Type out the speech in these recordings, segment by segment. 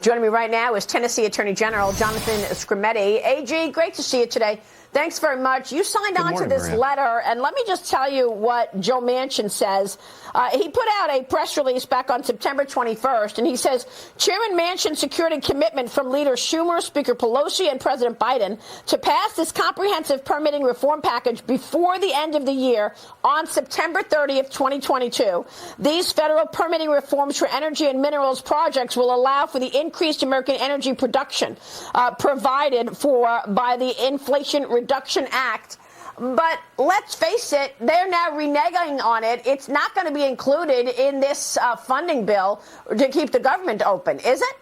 Joining me right now is Tennessee Attorney General Jonathan Skrmetti. AG, great to see you today. Thanks very much. You signed on to this letter, and let me just tell you what Joe Manchin says. He put out a press release back on September 21st, and he says, Chairman Manchin secured a commitment from Leader Schumer, Speaker Pelosi, and President Biden to pass this comprehensive permitting reform package before the end of the year on September 30th, 2022. These federal permitting reforms for energy and minerals projects will allow for the increased American energy production provided for by the Inflation Reduction Act. But let's face it, they're now reneging on it. It's not going to be included in this funding bill to keep the government open, is it?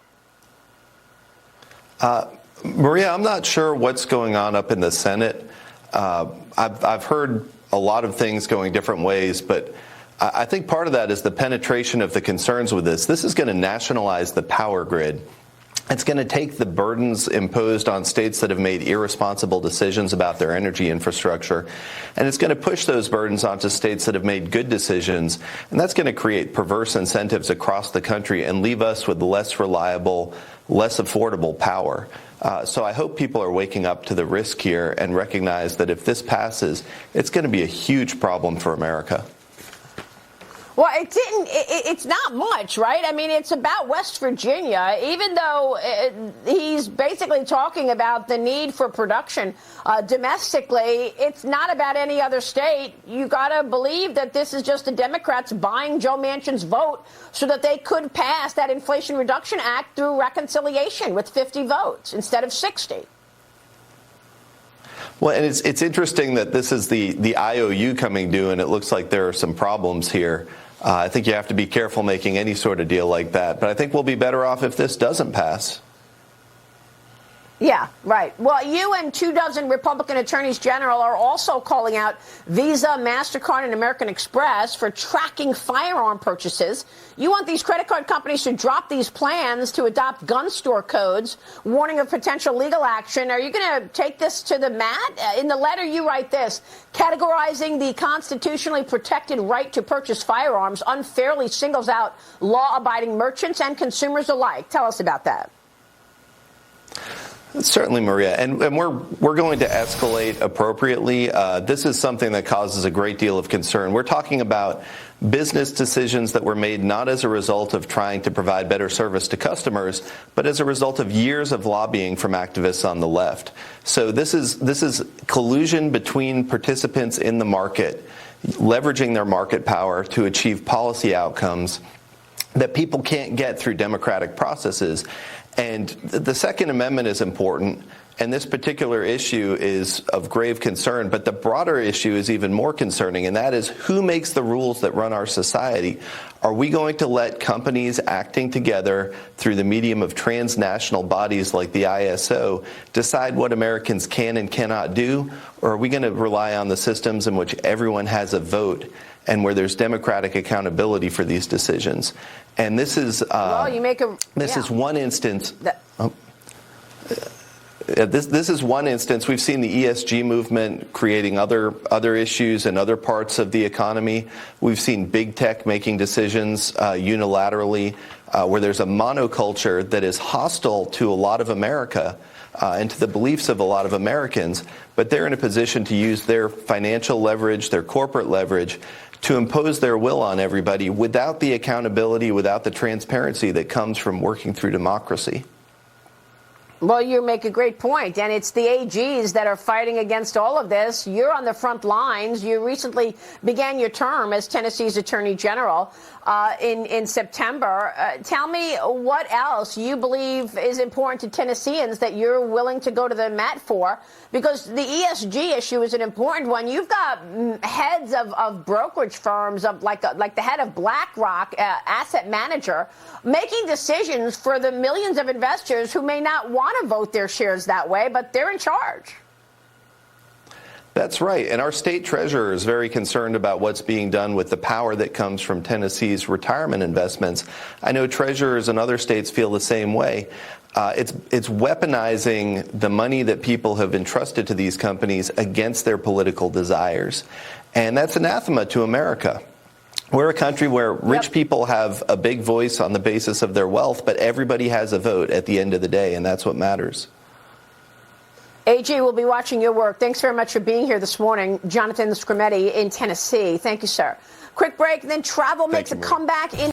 Maria, I'm not sure what's going on up in the Senate. I've heard a lot of things going different ways, but I think part of that is the penetration of the concerns with this. This is going to nationalize the power grid. It's going to take the burdens imposed on states that have made irresponsible decisions about their energy infrastructure, and it's going to push those burdens onto states that have made good decisions, and that's going to create perverse incentives across the country and leave us with less reliable, less affordable power. So I hope people are waking up to the risk here and recognize that if this passes, it's going to be a huge problem for America. Well, it's not much, right? I mean, it's about West Virginia, even though he's basically talking about the need for production domestically. It's not about any other state. You got to believe that this is just the Democrats buying Joe Manchin's vote so that they could pass that Inflation Reduction Act through reconciliation with 50 votes instead of 60. Well, and it's interesting that this is the IOU coming due, and it looks like there are some problems here. I think you have to be careful making any sort of deal like that. But I think we'll be better off if this doesn't pass. Yeah, right. Well, you and 24 Republican attorneys general are also calling out Visa, MasterCard, and American Express for tracking firearm purchases. You want these credit card companies to drop these plans to adopt gun store codes, warning of potential legal action. Are you going to take this to the mat? In the letter, you write this: categorizing the constitutionally protected right to purchase firearms unfairly singles out law-abiding merchants and consumers alike. Tell us about that. Certainly, Maria, and we're going to escalate appropriately. This is something that causes a great deal of concern. We're talking about business decisions that were made not as a result of trying to provide better service to customers, but as a result of years of lobbying from activists on the left. So this is collusion between participants in the market, leveraging their market power to achieve policy outcomes that people can't get through democratic processes. And the Second Amendment is important, and this particular issue is of grave concern. But the broader issue is even more concerning, and that is who makes the rules that run our society. Are we going to let companies acting together through the medium of transnational bodies like the ISO decide what Americans can and cannot do? Or are we going to rely on the systems in which everyone has a vote and where there's democratic accountability for these decisions? And this is is one instance. This is one instance. We've seen the ESG movement creating other issues in other parts of the economy. We've seen big tech making decisions unilaterally, where there's a monoculture that is hostile to a lot of America and to the beliefs of a lot of Americans. But they're in a position to use their financial leverage, their corporate leverage, to impose their will on everybody without the accountability, without the transparency that comes from working through democracy. Well, you make a great point, and it's the AGs that are fighting against all of this. You're on the front lines. You recently began your term as Tennessee's Attorney General in September. Tell me what else you believe is important to Tennesseans that you're willing to go to the mat for, because the ESG issue is an important one. You've got heads of brokerage firms, like the head of BlackRock, asset manager, making decisions for the millions of investors who may not want to vote their shares that way, but they're in charge. That's right. And our state treasurer is very concerned about what's being done with the power that comes from Tennessee's retirement investments. I know treasurers in other states feel the same way. It's weaponizing the money that people have entrusted to these companies against their political desires. And that's anathema to America. We're a country where rich people have a big voice on the basis of their wealth, but everybody has a vote at the end of the day, and that's what matters. AG, we'll be watching your work. Thanks very much for being here this morning. Jonathan Skrmetti in Tennessee. Thank you, sir. Quick break, then travel makes a comeback in